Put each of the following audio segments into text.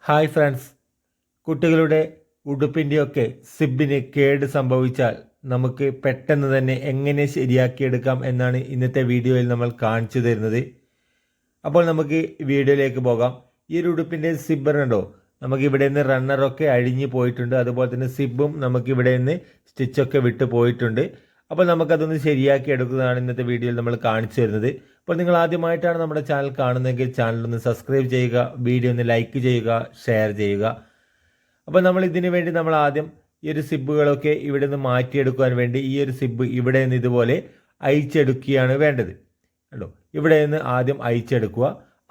Hi friends, കുട്ടികളുടെ ഉടുപ്പിൻ്റെയൊക്കെ സിബിന് കേട് സംഭവിച്ചാൽ നമുക്ക് പെട്ടെന്ന് തന്നെ എങ്ങനെ ശരിയാക്കിയെടുക്കാം എന്നാണ് ഇന്നത്തെ വീഡിയോയിൽ നമ്മൾ കാണിച്ചു തരുന്നത്. അപ്പോൾ നമുക്ക് വീഡിയോയിലേക്ക് പോകാം. ഈ ഒരു ഉടുപ്പിൻ്റെ സിബ്ബറുണ്ടോ, നമുക്ക് ഇവിടെ നിന്ന് റണ്ണറൊക്കെ അഴിഞ്ഞു പോയിട്ടുണ്ട്. അതുപോലെ തന്നെ സിബും നമുക്ക് ഇവിടെ നിന്ന് സ്റ്റിച്ചൊക്കെ വിട്ട് പോയിട്ടുണ്ട്. അപ്പോൾ നമുക്കതൊന്ന് ശരിയാക്കി എടുക്കുന്നതാണ് ഇന്നത്തെ വീഡിയോയിൽ നമ്മൾ കാണിച്ചു തരുന്നത്. അപ്പോൾ നിങ്ങൾ ആദ്യമായിട്ടാണ് നമ്മുടെ ചാനൽ കാണുന്നതെങ്കിൽ ചാനലൊന്ന് സബ്സ്ക്രൈബ് ചെയ്യുക, വീഡിയോ ഒന്ന് ലൈക്ക് ചെയ്യുക, ഷെയർ ചെയ്യുക. അപ്പോൾ നമ്മൾ ഇതിനു വേണ്ടി നമ്മൾ ആദ്യം ഈ ഒരു സിബുകളൊക്കെ ഇവിടെ നിന്ന് മാറ്റിയെടുക്കുവാൻ വേണ്ടി ഈ ഒരു സിബ് ഇവിടെ നിന്ന് ഇതുപോലെ അയച്ചെടുക്കുകയാണ് വേണ്ടത്. കണ്ടോ, ഇവിടെ നിന്ന് ആദ്യം അയച്ചെടുക്കുക.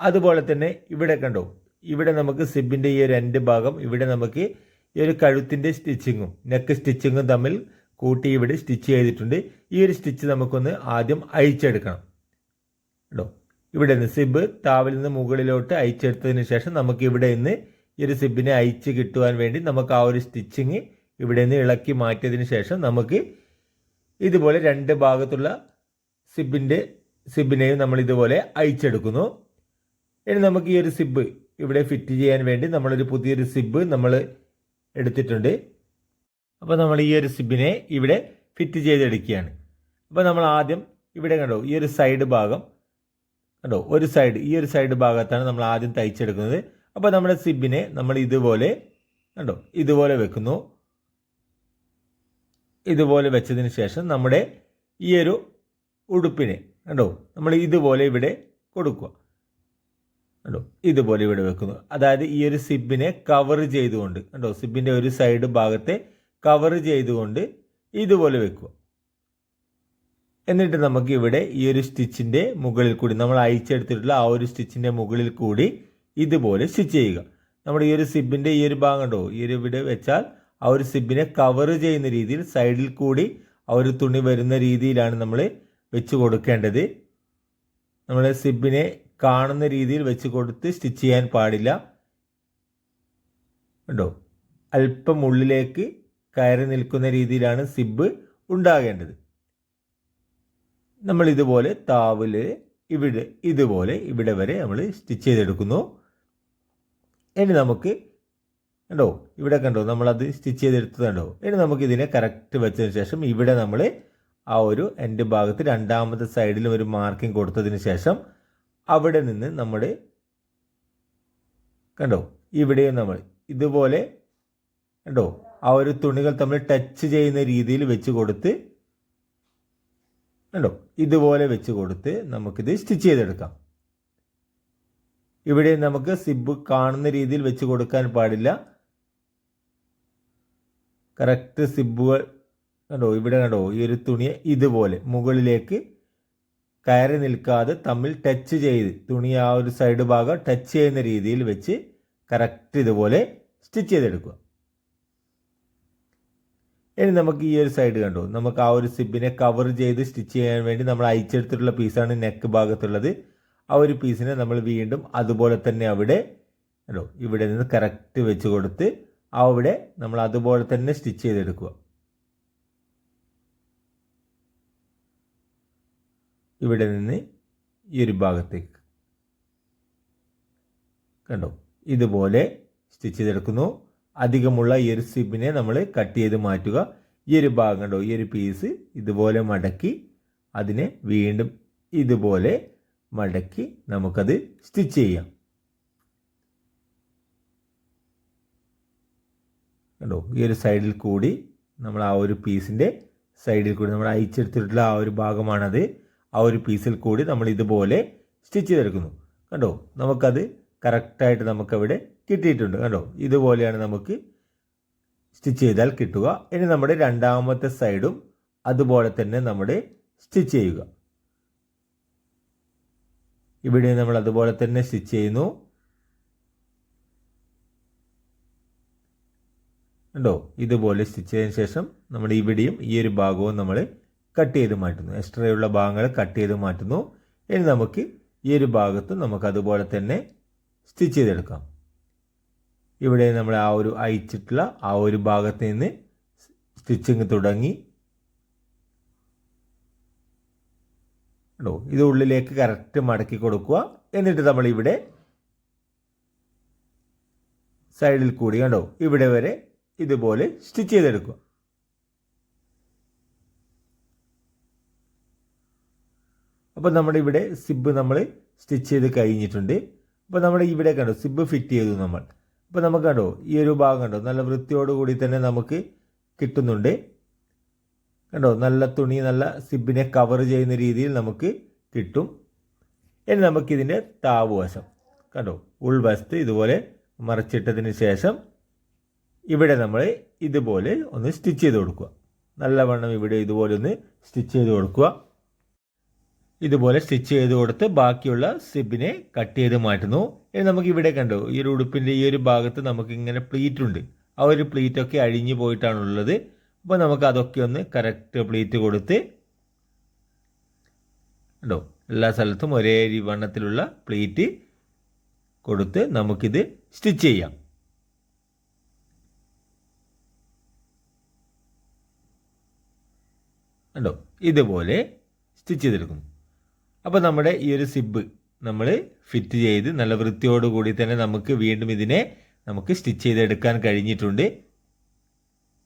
അതുപോലെ തന്നെ ഇവിടെ കണ്ടോ, ഇവിടെ നമുക്ക് സിബിൻ്റെ ഈ ഒരു രണ്ട് ഭാഗം ഇവിടെ നമുക്ക് ഈ ഒരു കഴുത്തിൻ്റെ സ്റ്റിച്ചിങ്ങും നെക്ക് സ്റ്റിച്ചിങ്ങും തമ്മിൽ കൂട്ടി ഇവിടെ സ്റ്റിച്ച് ചെയ്തിട്ടുണ്ട്. ഈ ഒരു സ്റ്റിച്ച് നമുക്കൊന്ന് ആദ്യം അയച്ചെടുക്കണം. കേട്ടോ, ഇവിടെ നിന്ന് സിബ് താവിൽ നിന്ന് മുകളിലോട്ട് അയച്ചെടുത്തതിന് ശേഷം നമുക്ക് ഇവിടെ നിന്ന് ഈ ഒരു സിബിനെ അയച്ച് കിട്ടുവാൻ വേണ്ടി നമുക്ക് ആ ഒരു സ്റ്റിച്ചിങ് ഇവിടെ നിന്ന് ഇളക്കി മാറ്റിയതിന് ശേഷം നമുക്ക് ഇതുപോലെ രണ്ട് ഭാഗത്തുള്ള സിബിനെയും നമ്മൾ ഇതുപോലെ അയച്ചെടുക്കുന്നു. ഇനി നമുക്ക് ഈ ഒരു സിബ് ഇവിടെ ഫിറ്റ് ചെയ്യാൻ വേണ്ടി നമ്മളൊരു പുതിയൊരു സിബ് നമ്മൾ എടുത്തിട്ടുണ്ട്. അപ്പോൾ നമ്മൾ ഈ ഒരു സിബിനെ ഇവിടെ ഫിറ്റ് ചെയ്തെടുക്കുകയാണ്. അപ്പോൾ നമ്മൾ ആദ്യം ഇവിടെ കണ്ടോ, ഈ ഒരു സൈഡ് ഭാഗം കണ്ടോ, ഈ ഒരു സൈഡ് ഭാഗത്താണ് നമ്മൾ ആദ്യം തയ്ച്ചെടുക്കുന്നത്. അപ്പോൾ നമ്മുടെ സിബിനെ നമ്മൾ ഇതുപോലെ കണ്ടോ, ഇതുപോലെ വെക്കുന്നു. ഇതുപോലെ വെച്ചതിന് ശേഷം നമ്മുടെ ഈ ഒരു ഉടുപ്പിനെ കണ്ടോ നമ്മൾ ഇതുപോലെ ഇവിടെ കൊടുക്കുക. കണ്ടോ, ഇതുപോലെ ഇവിടെ വെക്കുന്നു. അതായത് ഈ ഒരു സിബിനെ കവർ ചെയ്തുകൊണ്ട് കണ്ടോ, സിബിൻ്റെ ഒരു സൈഡ് ഭാഗത്തെ കവർ ചെയ്തുകൊണ്ട് ഇതുപോലെ വെക്കുക. എന്നിട്ട് നമുക്ക് ഇവിടെ ഈ ഒരു സ്റ്റിച്ചിൻ്റെ മുകളിൽ കൂടി നമ്മൾ അയച്ചെടുത്തിട്ടുള്ള ആ ഒരു സ്റ്റിച്ചിൻ്റെ മുകളിൽ കൂടി ഇതുപോലെ സ്റ്റിച്ച് ചെയ്യുക. നമ്മുടെ ഈ ഒരു സിബിൻ്റെ ഈ ഒരു ഭാഗം കണ്ടോ, ഈ ഒരു ഇവിടെ വെച്ചാൽ ആ ഒരു സിബിനെ കവർ ചെയ്യുന്ന രീതിയിൽ സൈഡിൽ കൂടി ആ ഒരു തുണി വരുന്ന രീതിയിലാണ് നമ്മൾ വെച്ച് കൊടുക്കേണ്ടത്. നമ്മൾ സിബിനെ കാണുന്ന രീതിയിൽ വെച്ച് കൊടുത്ത് സ്റ്റിച്ച് ചെയ്യാൻ പാടില്ല. കണ്ടോ, അല്പം ഉള്ളിലേക്ക് കയറി നിൽക്കുന്ന രീതിയിലാണ് സിബ് ഉണ്ടാകേണ്ടത്. നമ്മൾ ഇതുപോലെ താവില് ഇവിടെ ഇതുപോലെ ഇവിടെ വരെ നമ്മൾ സ്റ്റിച്ച് ചെയ്തെടുക്കുന്നു. ഇനി നമുക്ക് കണ്ടോ, ഇവിടെ കണ്ടോ നമ്മളത് സ്റ്റിച്ച് ചെയ്തെടുത്തത് കണ്ടോ. ഇനി നമുക്ക് ഇതിനെ കറക്റ്റ് വെച്ചതിന് ശേഷം ഇവിടെ നമ്മൾ ആ ഒരു എൻഡ് ഭാഗത്ത് രണ്ടാമത്തെ സൈഡിലും ഒരു മാർക്കിംഗ് കൊടുത്തതിന് ശേഷം അവിടെ നിന്ന് നമ്മൾ കണ്ടോ ഇവിടെയും നമ്മൾ ഇതുപോലെ കണ്ടോ ആ ഒരു തുണികൾ തമ്മിൽ ടച്ച് ചെയ്യുന്ന രീതിയിൽ വെച്ച് കൊടുത്ത് കണ്ടോ ഇതുപോലെ വെച്ച് കൊടുത്ത് നമുക്കിത് സ്റ്റിച്ച് ചെയ്തെടുക്കാം. ഇവിടെ നമുക്ക് സിബ് കാണുന്ന രീതിയിൽ വെച്ച് കൊടുക്കാൻ പാടില്ല. കറക്റ്റ് സിബുകൾ കണ്ടോ, ഇവിടെ കണ്ടോ ഈ ഒരു തുണിയെ ഇതുപോലെ മുകളിലേക്ക് കയറി നിൽക്കാതെ തമ്മിൽ ടച്ച് ചെയ്ത് തുണി ആ ഒരു സൈഡ് ഭാഗം ടച്ച് ചെയ്യുന്ന രീതിയിൽ വെച്ച് കറക്റ്റ് ഇതുപോലെ സ്റ്റിച്ച് ചെയ്തെടുക്കുക. ഇനി നമുക്ക് ഈ ഒരു സൈഡ് കണ്ടോ, നമുക്ക് ആ ഒരു സിബിനെ കവർ ചെയ്ത് സ്റ്റിച്ച് ചെയ്യാൻ വേണ്ടി നമ്മൾ അയച്ചെടുത്തിട്ടുള്ള പീസാണ് നെക്ക് ഭാഗത്തുള്ളത്. ആ ഒരു പീസിനെ നമ്മൾ വീണ്ടും അതുപോലെ തന്നെ അവിടെ കണ്ടോ ഇവിടെ നിന്ന് കറക്റ്റ് വെച്ച് കൊടുത്ത് അവിടെ നമ്മൾ അതുപോലെ തന്നെ സ്റ്റിച്ച് ചെയ്തെടുക്കുക. ഇവിടെ നിന്ന് ഈ ഒരു ഭാഗത്തേക്ക് കണ്ടോ ഇതുപോലെ സ്റ്റിച്ച് ചെയ്തെടുക്കുന്നു. അധികമുള്ള ഈ ഒരു സിബിനെ നമ്മൾ കട്ട് ചെയ്ത് മാറ്റുക. ഈ ഒരു ഭാഗം കണ്ടോ, ഈ ഒരു പീസ് ഇതുപോലെ മടക്കി അതിനെ വീണ്ടും ഇതുപോലെ മടക്കി നമുക്കത് സ്റ്റിച്ച് ചെയ്യാം. കണ്ടോ, ഈ ഒരു സൈഡിൽ കൂടി നമ്മൾ ആ ഒരു പീസിൻ്റെ സൈഡിൽ കൂടി നമ്മൾ അയച്ചെടുത്തിട്ടുള്ള ആ ഒരു ഭാഗമാണത്. ആ ഒരു പീസിൽ കൂടി നമ്മൾ ഇതുപോലെ സ്റ്റിച്ച് ചെയ്തെടുക്കുന്നു. കണ്ടോ, നമുക്കത് കറക്റ്റായിട്ട് നമുക്കവിടെ കിട്ടിയിട്ടുണ്ട്. കണ്ടോ, ഇതുപോലെയാണ് നമുക്ക് സ്റ്റിച്ച് ചെയ്താൽ കിട്ടുക. ഇനി നമ്മുടെ രണ്ടാമത്തെ സൈഡും അതുപോലെ തന്നെ നമ്മുടെ സ്റ്റിച്ച് ചെയ്യുക. ഇവിടെ നമ്മൾ അതുപോലെ തന്നെ സ്റ്റിച്ച് ചെയ്യുന്നു. കണ്ടോ, ഇതുപോലെ സ്റ്റിച്ച് ചെയ്തതിന് ശേഷം നമ്മുടെ ഇവിടെയും ഈ ഒരു ഭാഗവും നമ്മൾ കട്ട് ചെയ്ത് മാറ്റുന്നു. എക്സ്ട്രയുള്ള ഭാഗങ്ങൾ കട്ട് ചെയ്ത് മാറ്റുന്നു. ഇനി നമുക്ക് ഈ ഒരു ഭാഗത്തും നമുക്ക് അതുപോലെ തന്നെ സ്റ്റിച്ച് ചെയ്തെടുക്കാം. ഇവിടെ നമ്മൾ ആ ഒരു അയച്ചിട്ടുള്ള ആ ഒരു ഭാഗത്ത് നിന്ന് സ്റ്റിച്ചിങ് തുടങ്ങി ഇത് ഉള്ളിലേക്ക് കറക്റ്റ് മടക്കി കൊടുക്കുക. എന്നിട്ട് നമ്മൾ ഇവിടെ സൈഡിൽ കൂടി കണ്ടോ ഇവിടെ വരെ ഇതുപോലെ സ്റ്റിച്ച് ചെയ്തെടുക്കുക. അപ്പോൾ നമ്മുടെ ഇവിടെ സിബ് നമ്മൾ സ്റ്റിച്ച് ചെയ്ത് കഴിഞ്ഞിട്ടുണ്ട്. അപ്പോൾ നമ്മുടെ ഇവിടെ കണ്ടോ സിബ് ഫിറ്റ് ചെയ്തു നമ്മൾ. അപ്പോൾ നമുക്ക് കണ്ടോ ഈ ഒരു ഭാഗം കണ്ടോ നല്ല വൃത്തിയോടുകൂടി തന്നെ നമുക്ക് കിട്ടുന്നുണ്ട്. കണ്ടോ നല്ല തുണി നല്ല സിബിനെ കവർ ചെയ്യുന്ന രീതിയിൽ നമുക്ക് കിട്ടും. ഇനി നമുക്കിതിൻ്റെ താഴ്വശം കണ്ടോ ഉൾവശത്ത് ഇതുപോലെ മറച്ചിട്ടതിന് ശേഷം ഇവിടെ നമ്മൾ ഇതുപോലെ ഒന്ന് സ്റ്റിച്ച് ചെയ്ത് കൊടുക്കുക. നല്ലവണ്ണം ഇവിടെ ഇതുപോലെ ഒന്ന് സ്റ്റിച്ച് ചെയ്ത് കൊടുക്കുക. ഇതുപോലെ സ്റ്റിച്ച് ചെയ്ത് കൊടുത്ത് ബാക്കിയുള്ള സിബിനെ കട്ട് ചെയ്ത് മാറ്റുന്നു. ഇനി നമുക്ക് ഇവിടെ കണ്ടോ ഈ ഒരു ഉടുപ്പിൻ്റെ ഈ ഒരു ഭാഗത്ത് നമുക്ക് ഇങ്ങനെ പ്ലീറ്റ് ഉണ്ട്. ആ ഒരു പ്ലീറ്റൊക്കെ അഴിഞ്ഞു പോയിട്ടാണുള്ളത്. അപ്പോൾ നമുക്ക് അതൊക്കെ ഒന്ന് കറക്റ്റ് പ്ലീറ്റ് കൊടുത്ത് കണ്ടോ എല്ലാ സ്ഥലത്തും ഒരേ വണ്ണത്തിലുള്ള പ്ലീറ്റ് കൊടുത്ത് നമുക്കിത് സ്റ്റിച്ച് ചെയ്യാം. കണ്ടോ ഇതുപോലെ സ്റ്റിച്ച് ചെയ്തെടുക്കും. അപ്പോൾ നമ്മുടെ ഈ ഒരു സിബ് നമ്മൾ ഫിറ്റ് ചെയ്ത് നല്ല വൃത്തിയോടുകൂടി തന്നെ നമുക്ക് വീണ്ടും ഇതിനെ നമുക്ക് സ്റ്റിച്ച് ചെയ്തെടുക്കാൻ കഴിഞ്ഞിട്ടുണ്ട്.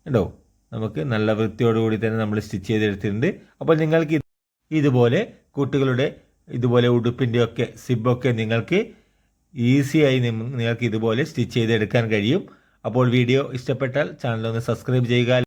കണ്ടോ നമുക്ക് നല്ല വൃത്തിയോടുകൂടി തന്നെ നമ്മൾ സ്റ്റിച്ച് ചെയ്തെടുത്തിട്ടുണ്ട്. അപ്പോൾ നിങ്ങൾക്ക് ഇതുപോലെ കുട്ടികളുടെ ഇതുപോലെ ഉടുപ്പിൻ്റെയൊക്കെ സിബൊക്കെ നിങ്ങൾക്ക് ഈസിയായി നിങ്ങൾക്ക് ഇതുപോലെ സ്റ്റിച്ച് ചെയ്തെടുക്കാൻ കഴിയും. അപ്പോൾ വീഡിയോ ഇഷ്ടപ്പെട്ടാൽ ചാനൽ ഒന്ന് സബ്സ്ക്രൈബ് ചെയ്യുക.